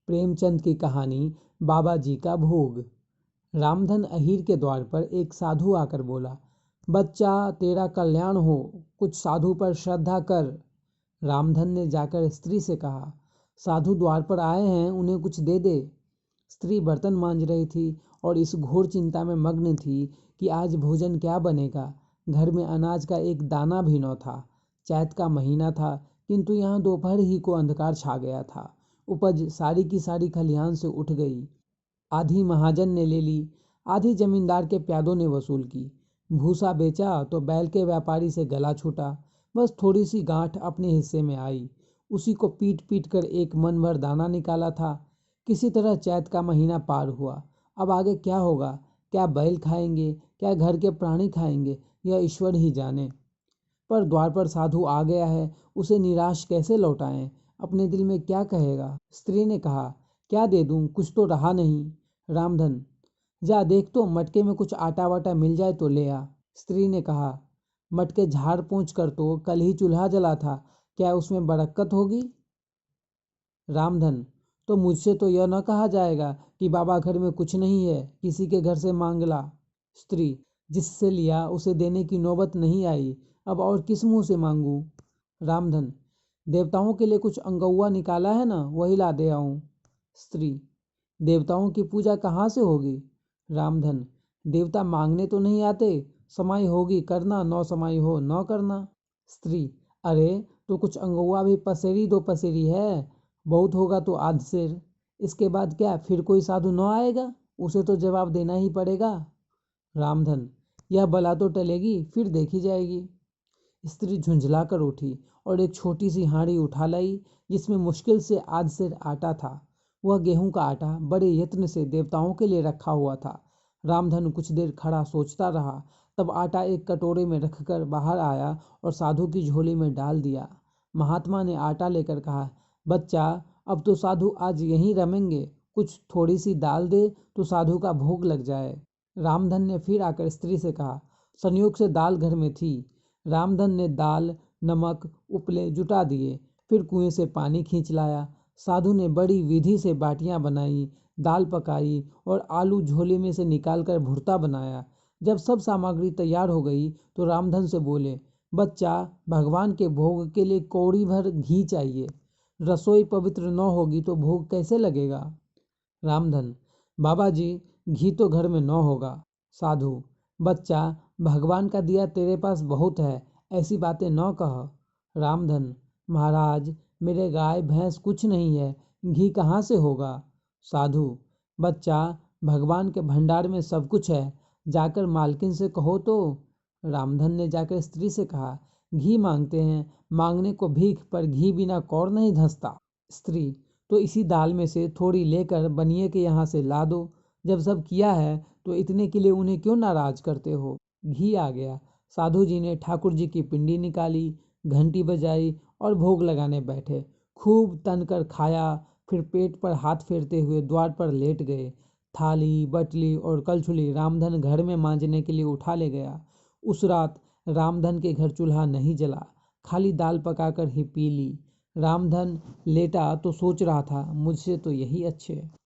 प्रेमचंद की कहानी बाबा जी का भोग। रामधन अहीर के द्वार पर एक साधु आकर बोला, बच्चा तेरा कल्याण हो, कुछ साधु पर श्रद्धा कर। रामधन ने जाकर स्त्री से कहा, साधु द्वार पर आए हैं, उन्हें कुछ दे दे। स्त्री बर्तन मांज रही थी और इस घोर चिंता में मग्न थी कि आज भोजन क्या बनेगा। घर में अनाज का एक दाना भी न था। चैत का महीना था, किंतु यहाँ दोपहर ही को अंधकार छा गया था। उपज सारी की सारी खलिहान से उठ गई। आधी महाजन ने ले ली, आधी जमींदार के प्यादों ने वसूल की। भूसा बेचा तो बैल के व्यापारी से गला छूटा। बस थोड़ी सी गांठ अपने हिस्से में आई, उसी को पीट पीट कर एक मन भर दाना निकाला था। किसी तरह चैत का महीना पार हुआ। अब आगे क्या होगा? क्या बैल खाएंगे, क्या घर के प्राणी खाएंगे, यह ईश्वर ही जाने। पर द्वार पर साधु आ गया है, उसे निराश कैसे लौटाएं? अपने दिल में क्या कहेगा? स्त्री ने कहा, क्या दे दूं, कुछ तो रहा नहीं। रामधन, जा देख तो मटके में कुछ आटा वाटा मिल जाए तो ले आ। स्त्री ने कहा, मटके झाड़ पोंछ कर तो कल ही चूल्हा जला था, क्या उसमें बरक्कत होगी? रामधन, तो मुझसे तो यह न कहा जाएगा कि बाबा घर में कुछ नहीं है, किसी के घर से मांग ला। स्त्री, जिससे लिया उसे देने की नौबत नहीं आई, अब और किस मुंह से मांगू? रामधन, देवताओं के लिए कुछ अंगौआ निकाला है ना, वही ला दे आऊं। स्त्री, देवताओं की पूजा कहाँ से होगी? रामधन, देवता मांगने तो नहीं आते, समाई होगी करना, नौ समाई हो न करना। स्त्री, अरे तो कुछ अंगौआ भी पसेरी दो पसेरी है, बहुत होगा तो आध सेर। इसके बाद क्या फिर कोई साधु न आएगा? उसे तो जवाब देना ही पड़ेगा। रामधन, यह बला तो टलेगी, फिर देखी जाएगी। स्त्री झुंझला कर उठी और एक छोटी सी हांडी उठा लाई, जिसमें मुश्किल से आध सेर आटा था। वह गेहूं का आटा बड़े यत्न से देवताओं के लिए रखा हुआ था। रामधन कुछ देर खड़ा सोचता रहा, तब आटा एक कटोरे में रखकर बाहर आया और साधु की झोली में डाल दिया। महात्मा ने आटा लेकर कहा, बच्चा अब तो साधु आज यहीं रमेंगे, कुछ थोड़ी सी दाल दे तो साधु का भोग लग जाए। रामधन ने फिर आकर स्त्री से कहा, संयोग से दाल घर में थी। रामधन ने दाल, नमक, उपले जुटा दिए, फिर कुएं से पानी खींच लाया। साधु ने बड़ी विधि से बाटियां बनाई, दाल पकाई और आलू झोले में से निकालकर भुर्ता बनाया। जब सब सामग्री तैयार हो गई तो रामधन से बोले, बच्चा भगवान के भोग के लिए कौड़ी भर घी चाहिए। रसोई पवित्र न होगी तो भोग कैसे लगेगा? रामधन, बाबा जी घी तो घर में न होगा। साधु, बच्चा भगवान का दिया तेरे पास बहुत है, ऐसी बातें न कह। रामधन, महाराज मेरे गाय भैंस कुछ नहीं है, घी कहाँ से होगा? साधु, बच्चा भगवान के भंडार में सब कुछ है, जाकर मालकिन से कहो तो। रामधन ने जाकर स्त्री से कहा, घी मांगते हैं, मांगने को भीख, पर घी बिना कौर नहीं धंसता। स्त्री, तो इसी दाल में से थोड़ी लेकर बनिए के यहाँ से ला दो। जब सब किया है तो इतने के लिए उन्हें क्यों नाराज करते हो? घी आ गया। साधु जी ने ठाकुर जी की पिंडी निकाली, घंटी बजाई और भोग लगाने बैठे। खूब तन कर खाया, फिर पेट पर हाथ फेरते हुए द्वार पर लेट गए। थाली, बटली और कलछुली रामधन घर में मांजने के लिए उठा ले गया। उस रात रामधन के घर चूल्हा नहीं जला, खाली दाल पकाकर ही पी ली। रामधन लेटा तो सोच रहा था, मुझसे तो यही अच्छे।